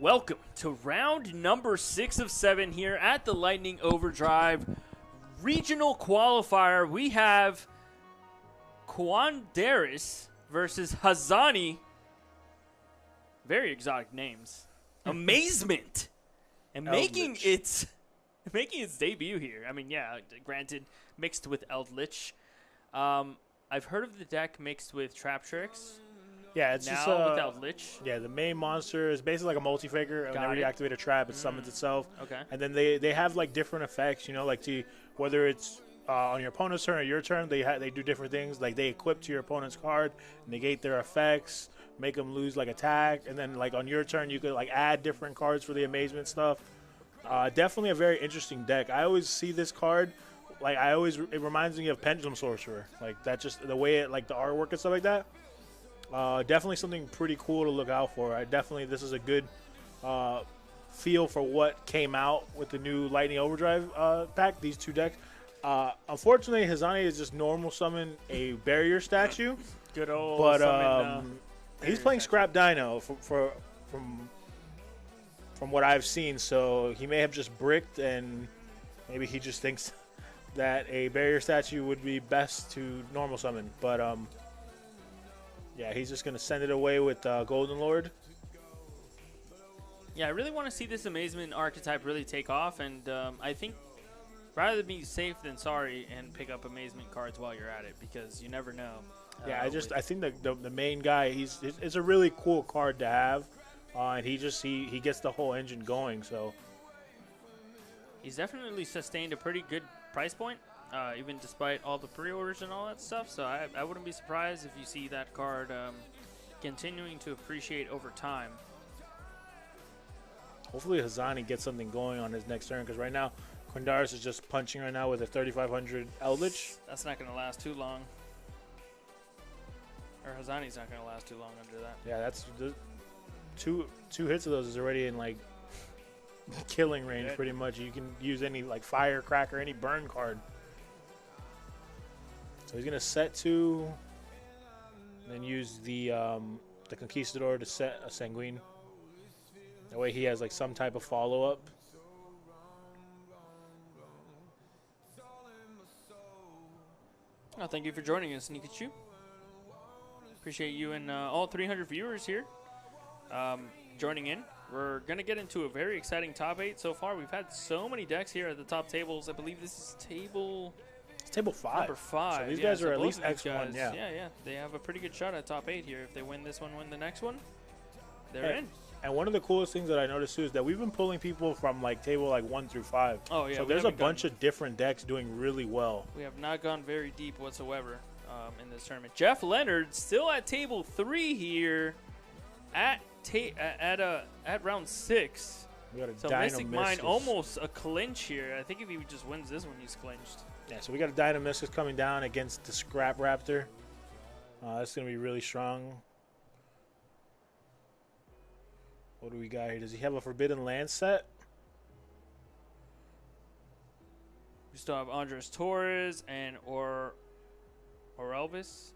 Welcome to round number 6 of 7 here at the Lightning Overdrive regional qualifier. We have Quindares versus Hazanni. Very exotic names. Amazement. And making its debut here. I mean, yeah, granted, mixed with Eldlich. I've heard of the deck mixed with Trap Tricks. Yeah, it's now just with Eldlich. Yeah, the main monster is basically like a multi-faker. Whenever you activate a trap, it summons itself. Okay. And then they have like different effects, you know, like whether it's on your opponent's turn or your turn, they do different things. Like they equip to your opponent's card, negate their effects, make them lose like attack, and then like on your turn you could like add different cards for the amazement stuff. Definitely a very interesting deck. I always see this card, like it reminds me of Pendulum Sorcerer. Like that, just the way it, like the artwork and stuff like that. Definitely something pretty cool to look out for. This is a good feel for what came out with the new Lightning Overdrive pack, these two decks. Unfortunately, Hazanni is just normal summon a barrier statue. Good old summon, he's playing Scrap Dino from what I've seen, so he may have just bricked, and maybe he just thinks that a barrier statue would be best to normal summon. But yeah, he's just going to send it away with Golden Lord. Yeah, I really want to see this Amazement archetype really take off, and I think rather be safe than sorry and pick up Amazement cards while you're at it, because you never know. Yeah, I think the main guy, it's a really cool card to have, and he gets the whole engine going. So he's definitely sustained a pretty good price point. Even despite all the pre-orders and all that stuff. So I wouldn't be surprised if you see that card continuing to appreciate over time. Hopefully Hazanni gets something going on his next turn, because right now Quindares is just punching right now with a 3500 Eldlich. That's not going to last too long. Or Hazanni's not going to last too long under that. Yeah, that's two hits of those is already in like killing range pretty much. You can use any like Firecracker, any burn card. So he's going to set 2, then use the Conquistador to set a Sanguine. That way he has like some type of follow-up. Oh, thank you for joining us, Nikachu. Appreciate you and all 300 viewers here joining in. We're going to get into a very exciting top 8 so far. We've had so many decks here at the top tables. I believe this is table 5. Number 5. So these guys are at least X1, yeah. Yeah. They have a pretty good shot at top 8 here. If they win this one, win the next one, they're in. And one of the coolest things that I noticed too is that we've been pulling people from like table like 1 through 5. Oh yeah. So there's a bunch of different decks doing really well. We have not gone very deep whatsoever in this tournament. Jeff Leonard still at table 3 here at round 6. We got a so Dino Mystic Mine almost a clinch here. I think if he just wins this one, he's clinched. Yeah, so we got a Dino Mystic coming down against the Scrap Raptor. That's going to be really strong. What do we got here? Does he have a Forbidden Land set? We still have Andres Torres and Elvis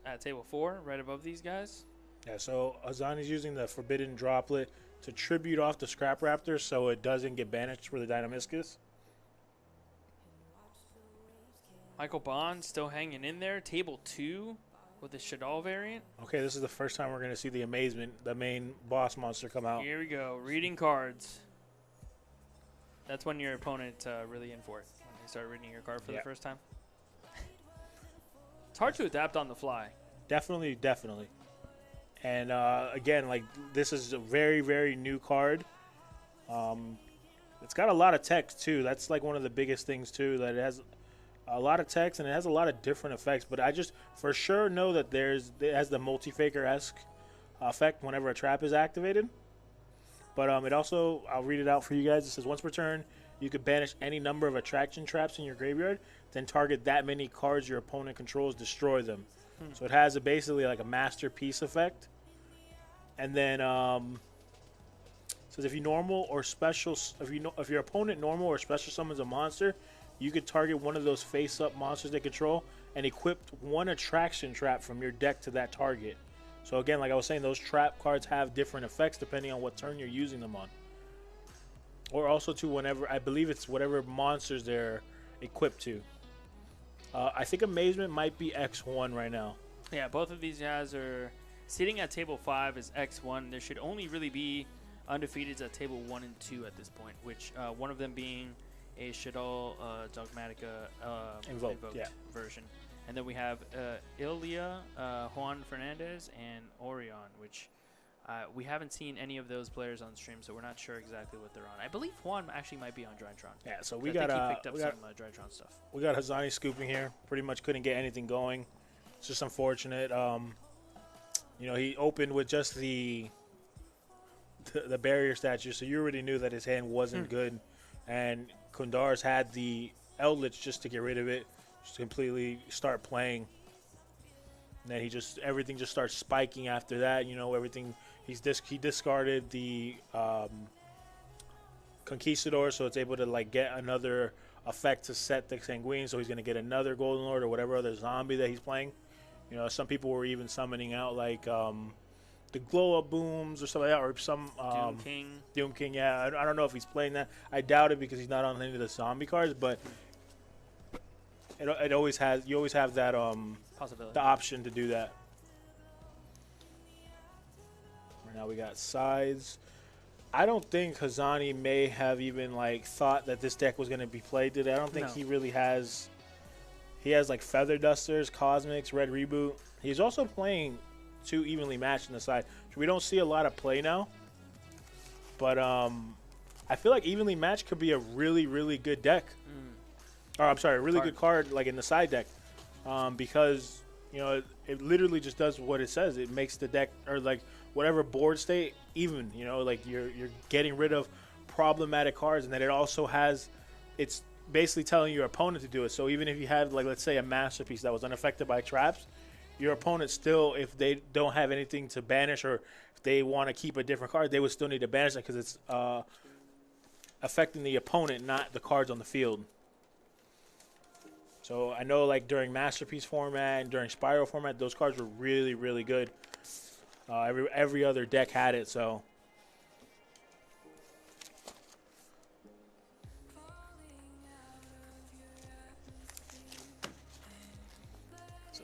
at table 4, right above these guys. Yeah, so Hazanni's using the Forbidden Droplet to tribute off the Scrap Raptor so it doesn't get banished for the Dynamiscus. Michael Bond still hanging in there. Table 2 with the Shadal variant. Okay, this is the first time we're going to see the Amazement, the main boss monster, come out. Here we go. Reading cards. That's when your opponent really in for it, when they start reading your card for the first time. It's hard to adapt on the fly. Definitely. And again, like this is a very, very new card. It's got a lot of text too. That's like one of the biggest things too, that it has a lot of text and it has a lot of different effects. But I just for sure know that it has the multi-faker-esque effect whenever a trap is activated. But it also, I'll read it out for you guys. It says, once per turn, you could banish any number of attraction traps in your graveyard, then target that many cards your opponent controls, destroy them. So it has basically like a masterpiece effect. And then says if you normal or special, if your opponent normal or special summons a monster, you could target one of those face-up monsters they control and equip one attraction trap from your deck to that target. So again, like I was saying, those trap cards have different effects depending on what turn you're using them on. Or also to whenever, I believe it's whatever monsters they're equipped to. I think Amazement might be X1 right now. Yeah, both of these guys are sitting at table 5 as X1. There should only really be undefeateds at table 1 and 2 at this point, which one of them being a Shadol Dogmatica invoked version. And then we have Ilya, Juan Fernandez, and Orion, which we haven't seen any of those players on stream, so we're not sure exactly what they're on. I believe Juan actually might be on Drytron. Yeah, so I think he picked up some Drytron stuff. We got Hazanni scooping here. Pretty much couldn't get anything going. It's just unfortunate. You know, he opened with just the barrier statue, so you already knew that his hand wasn't good. And Quindares had the Eldlich just to get rid of it, just completely start playing. And then everything just starts spiking after that. You know, everything he discarded the Conquistador, so it's able to like get another effect to set the Sanguine. So he's gonna get another Golden Lord or whatever other zombie that he's playing. You know, some people were even summoning out like the glow up booms or something like that, or some Doom King. Yeah, I don't know if he's playing that. I doubt it because he's not on any of the zombie cards, but it always has. You always have that possibility, the option to do that. Right now we got sides. I don't think Hazanni may have even like thought that this deck was going to be played today. I don't think he really has. He has like Feather Dusters, Cosmics, Red Reboot. He's also playing 2 evenly matched on the side, which we don't see a lot of play now. But I feel like evenly matched could be a really, really good deck. Or I'm sorry, a really good card like in the side deck, because you know it literally just does what it says. It makes the deck or like whatever board state even. You know, like you're getting rid of problematic cards, and then it also has it's basically telling your opponent to do it. So even if you had like let's say a masterpiece that was unaffected by traps, your opponent still, if they don't have anything to banish or if they want to keep a different card, they would still need to banish it because it's affecting the opponent, not the cards on the field. So I know like during Masterpiece format and during Spiral format, those cards were really, really good. Every other deck had it, so.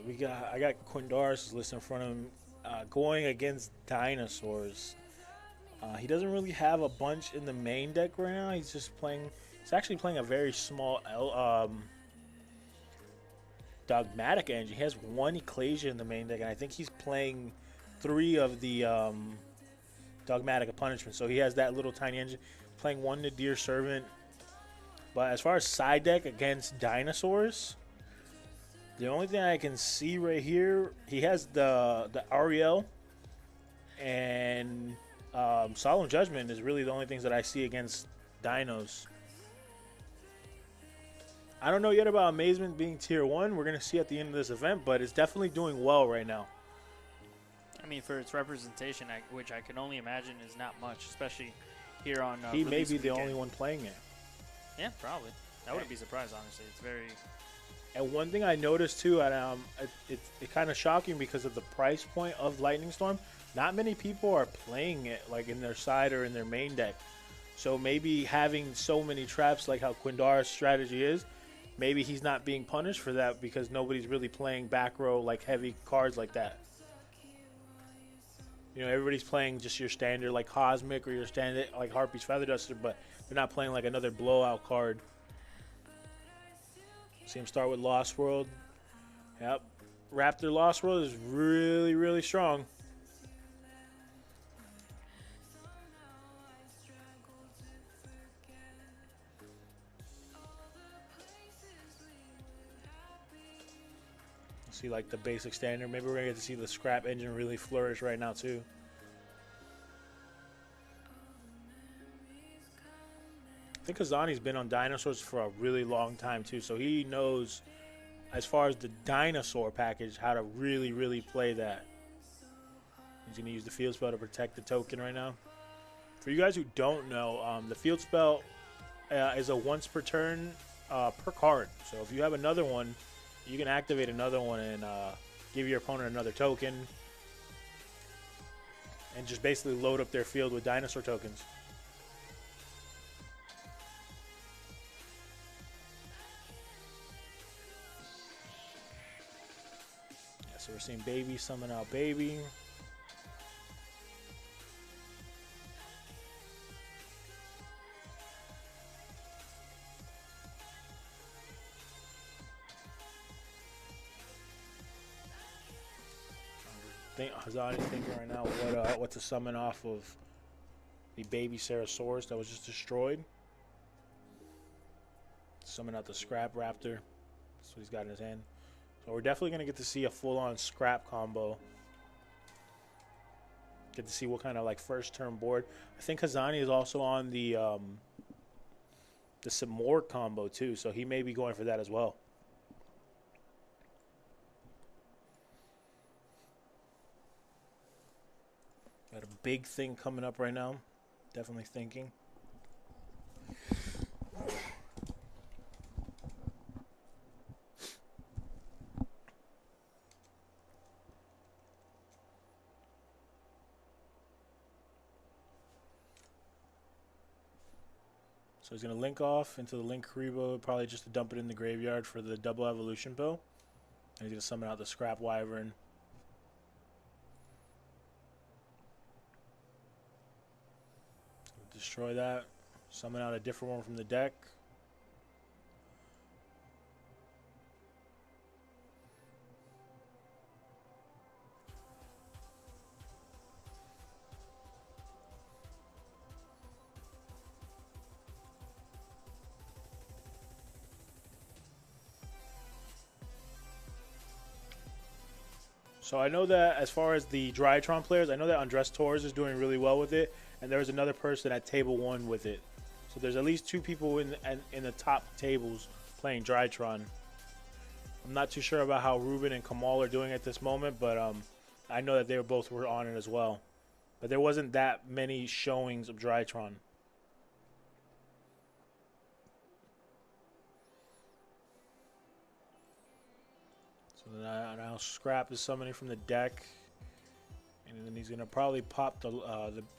I got Quindares' list in front of him, going against Dinosaurs. He doesn't really have a bunch in the main deck right now. He's just playing. He's actually playing a very small Dogmatic engine. He has 1 Ecclesia in the main deck, and I think he's playing 3 of the Dogmatic Punishment. So he has that little tiny engine. Playing 1 Nadir Servant. But as far as side deck against Dinosaurs, the only thing I can see right here, he has the Ariel and Solemn Judgment is really the only things that I see against Dinos. I don't know yet about Amazement being tier 1. We're going to see at the end of this event, but it's definitely doing well right now. I mean, for its representation, which I can only imagine is not much, especially here on he may be the only one playing it. Yeah, probably. I wouldn't be surprised, honestly. It's very... And one thing I noticed too, and it's kind of shocking because of the price point of Lightning Storm. Not many people are playing it like in their side or in their main deck. So maybe having so many traps like how Quindares' strategy is, maybe he's not being punished for that because nobody's really playing back row like heavy cards like that. You know, everybody's playing just your standard like Cosmic or your standard like Harpy's Feather Duster, but they're not playing like another blowout card. See him start with Lost World. Yep. Raptor Lost World is really, really strong. See like the basic standard. Maybe we're going to get to see the scrap engine really flourish right now too. I think Hazanni's been on Dinosaurs for a really long time too, so he knows as far as the dinosaur package how to really, really play that. He's going to use the field spell to protect the token right now. For you guys who don't know, the field spell is a once per turn per card. So if you have another one, you can activate another one and give your opponent another token. and just basically load up their field with dinosaur tokens. Yeah, so we're seeing Baby summon out Baby. Hazanni's thinking right now what to summon off of the baby Ceratosaurus that was just destroyed. Summon out the Scrap Raptor. That's what he's got in his hand. So we're definitely going to get to see a full-on Scrap combo. Get to see what kind of like first turn board. I think Hazanni is also on the Simorgh combo too, so he may be going for that as well. Got a big thing coming up right now. Definitely thinking. So he's going to link off into the Link Karibo, probably just to dump it in the graveyard for the double evolution pill. And he's going to summon out the Scrap Wyvern. Destroy that. Summon out a different one from the deck. So I know that as far as the Drytron players, I know that Andres Torres is doing really well with it, and there was another person at table 1 with it. So there's at least 2 people in the top tables playing Drytron. I'm not too sure about how Ruben and Kamal are doing at this moment, but I know that they both were on it as well. But there wasn't that many showings of Drytron. So now Scrap is summoning from the deck, and then he's gonna probably pop the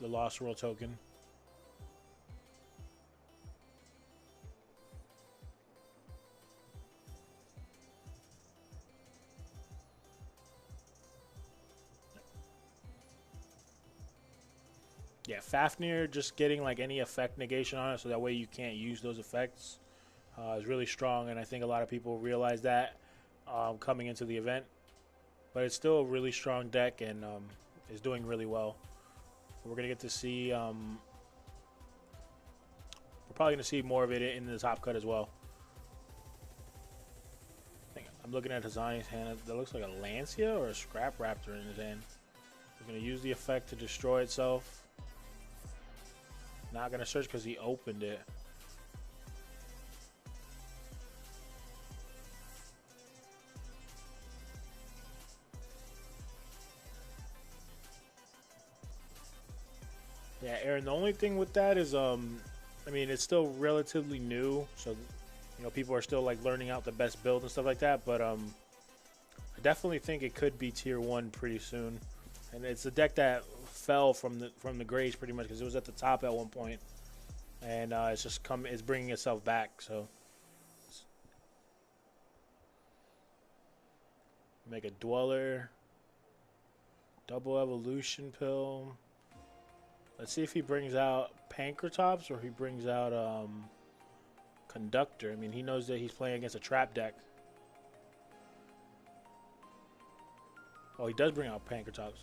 Lost World token. Yeah, Fafnir just getting like any effect negation on it, so that way you can't use those effects, is really strong, and I think a lot of people realize that coming into the event. But it's still a really strong deck, and is doing really well. We're gonna get to see. We're probably gonna see more of it in the top cut as well. I'm looking at Hazanni's hand. That looks like a Lancia or a Scrap Raptor in his hand. He's gonna use the effect to destroy itself. Not gonna search because he opened it. Yeah, Aaron, the only thing with that is, I mean, it's still relatively new, so, you know, people are still, like, learning out the best build and stuff like that, but, I definitely think it could be tier 1 pretty soon. And it's a deck that fell from the grades pretty much, because it was at the top at one point, and it's bringing itself back, so. Make a Dweller, double evolution pill. Let's see if he brings out Pankratops or he brings out Conductor. I mean, he knows that he's playing against a trap deck. Oh, he does bring out Pankratops.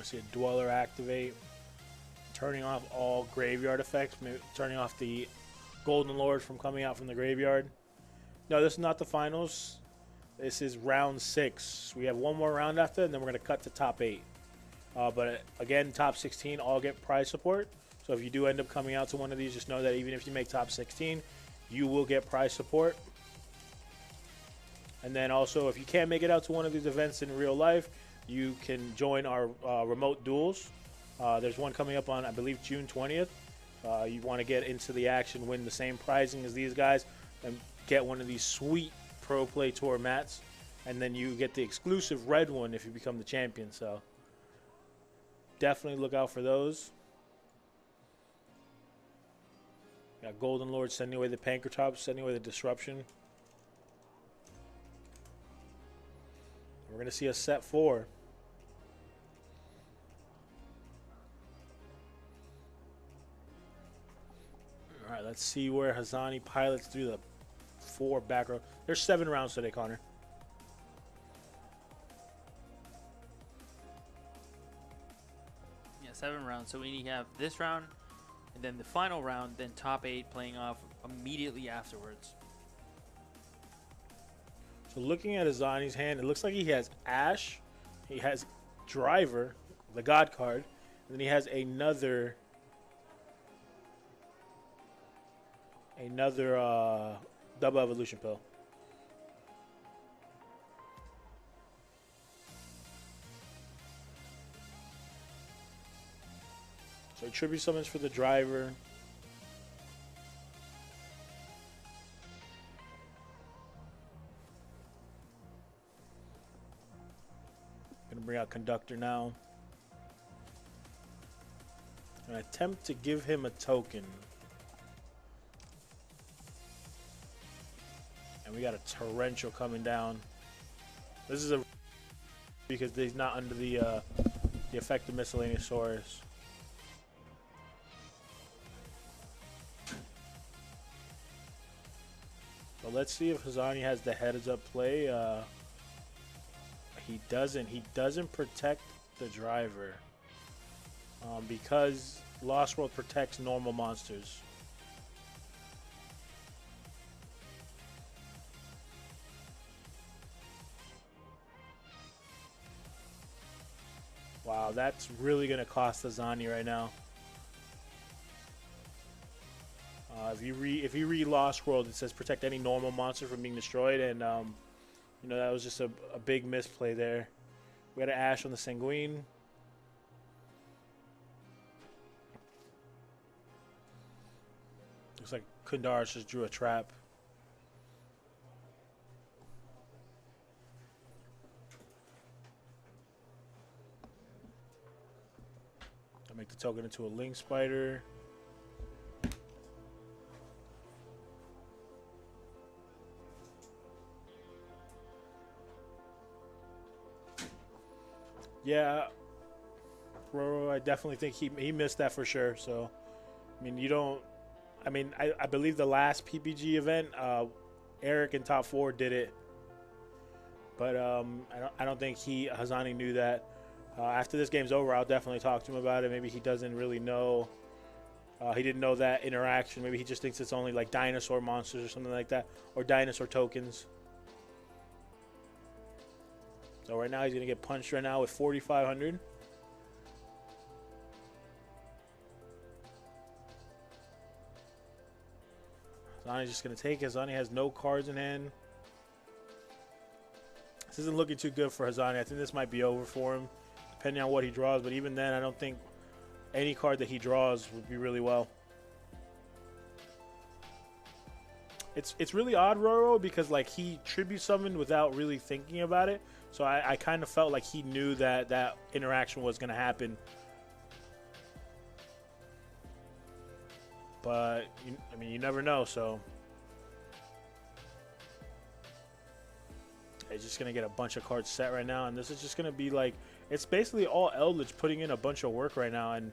See a Dweller activate, turning off all graveyard effects, maybe turning off the Golden Lord from coming out from the graveyard. No, this is not the finals. This is round 6. We have one more round after, and then we're going to cut to top 8. But again, top 16 all get prize support. So if you do end up coming out to one of these, just know that even if you make top 16, you will get prize support. And then also, if you can't make it out to one of these events in real life, you can join our remote duels. There's one coming up on, I believe, June 20th. You want to get into the action, win the same prizing as these guys, and get one of these sweet Pro Play Tour mats. And then you get the exclusive red one if you become the champion. So definitely look out for those. Got Golden Lord sending away the Pankratops, sending away the Disruption. We're going to see a set 4. All right, let's see where Hazanni pilots through the 4 back row. There's 7 rounds today, Connor. Yeah, 7 rounds. So we have this round, and then the final round, then top 8 playing off immediately afterwards. So looking at Hazanni's hand, it looks like he has Ash, he has Driver, the God card, and then he has another double evolution pill. So tribute summons for the Driver. Gonna bring out Conductor now. And attempt to give him a token. And we got a Torrential coming down. This is a because he's not under the effect of Miscellaneousaurus. So let's see if Hazanni has the heads up play. He doesn't. He doesn't protect the Driver because Lost World protects normal monsters. Wow, that's really going to cost Hazanni right now. If you read Lost World, it says protect any normal monster from being destroyed, and you know, that was just a big misplay there. We got an Ash on the Sanguine. Looks like Quindares just drew a trap. I'll make the token into a Link Spider. Yeah, Roro, I definitely think he missed that for sure. So, I mean, you don't. I mean, I believe the last PPG event, Eric in top 4 did it, but I don't think Hazanni knew that. After this game's over, I'll definitely talk to him about it. Maybe he doesn't really know. He didn't know that interaction. Maybe he just thinks it's only like dinosaur monsters or something like that, or dinosaur tokens. So right now he's going to get punched right now with 4,500. Hazanni's just going to take it. Hazanni has no cards in hand. This isn't looking too good for Hazanni. I think this might be over for him, depending on what he draws. But even then, I don't think any card that he draws would be really well. It's really odd, Roro, because like he tribute summoned without really thinking about it. So I kind of felt like he knew that that interaction was going to happen. But, I mean, you never know, so. He's just going to get a bunch of cards set right now. And this is just going to be like, it's basically all Eldlich putting in a bunch of work right now. And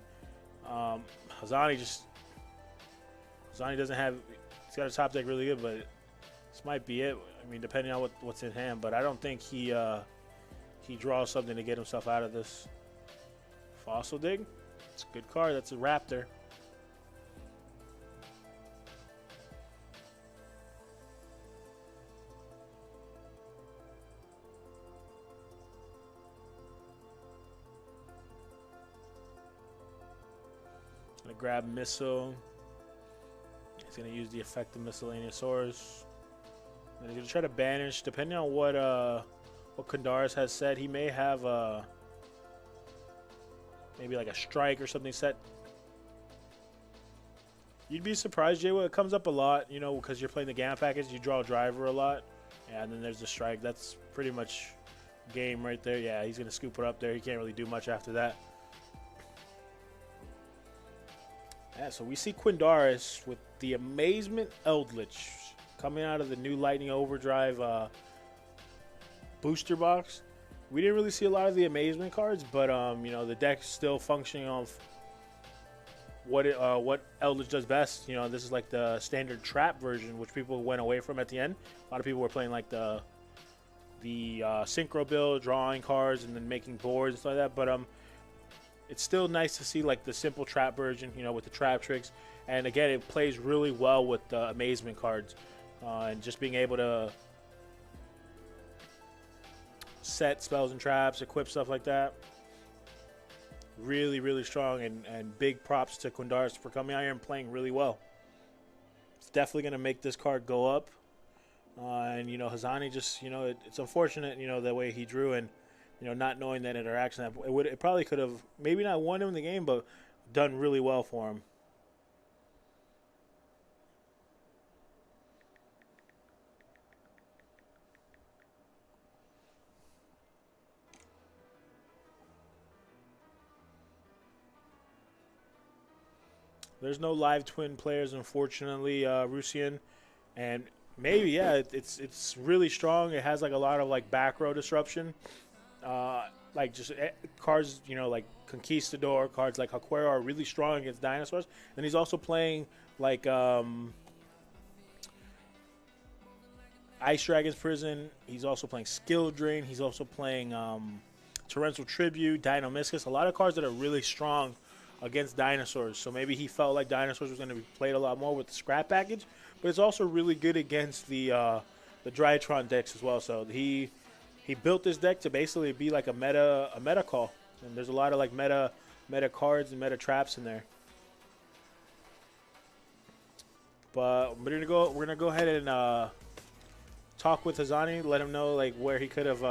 Hazanni doesn't have, he's got a top deck really good, but this might be it. I mean, depending on what's in hand, but I don't think he draws something to get himself out of this. Fossil Dig, it's a good card. That's a Raptor. Gonna grab Missile. He's gonna use the effect of Miscellaneousaurus. And he's gonna try to banish, depending on what Quindares has said. He may have maybe like a strike or something set. You'd be surprised, Jay. Well, it comes up a lot, you know, because you're playing the Gamma package. You draw a driver a lot, and then there's the strike. That's pretty much game right there. Yeah, he's gonna scoop it up there. He can't really do much after that. Yeah, so we see Quindares with the Amazement Eldlich coming out of the new Lightning Overdrive booster box. We didn't really see a lot of the Amazement cards, but you know, the deck's still functioning off what Eldlich does best. You know, this is like the standard trap version, which people went away from at the end. A lot of people were playing like the synchro build, drawing cards, and then making boards and stuff like that. But it's still nice to see like the simple trap version, you know, with the trap tricks. And again, it plays really well with the Amazement cards, and just being able to set spells and traps, equip stuff like that. Really, really strong, and big props to Quindares for coming out here and playing really well. It's definitely going to make this card go up. And, you know, Hazanni just, you know, it's unfortunate, you know, the way he drew, and, you know, not knowing that interaction. It probably could have maybe not won him the game, but done really well for him. There's no live twin players, unfortunately, Rusian, and maybe, yeah, it's really strong. It has like a lot of like back row disruption, like just cards, you know, like Conquistador, cards like Haquero are really strong against dinosaurs. And he's also playing like Ice Dragon's Prison. He's also playing Skill Drain. He's also playing Torrential Tribute, Dino Miscus. A lot of cards that are really strong against dinosaurs. So maybe he felt like dinosaurs was going to be played a lot more with the scrap package, but it's also really good against the Drytron decks as well. So he built this deck to basically be like a meta call, and there's a lot of like meta cards and meta traps in there. But we're gonna go ahead and talk with Hazanni, let him know like where he could have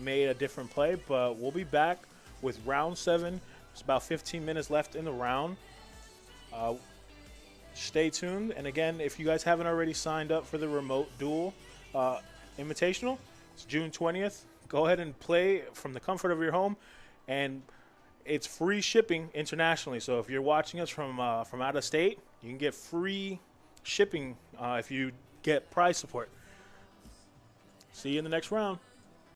made a different play. But we'll be back with round 7. There's about 15 minutes left in the round. Stay tuned. And again, if you guys haven't already signed up for the Remote Duel Invitational, it's June 20th. Go ahead and play from the comfort of your home, and it's free shipping internationally. So if you're watching us from out of state, you can get free shipping if you get prize support. See you in the next round.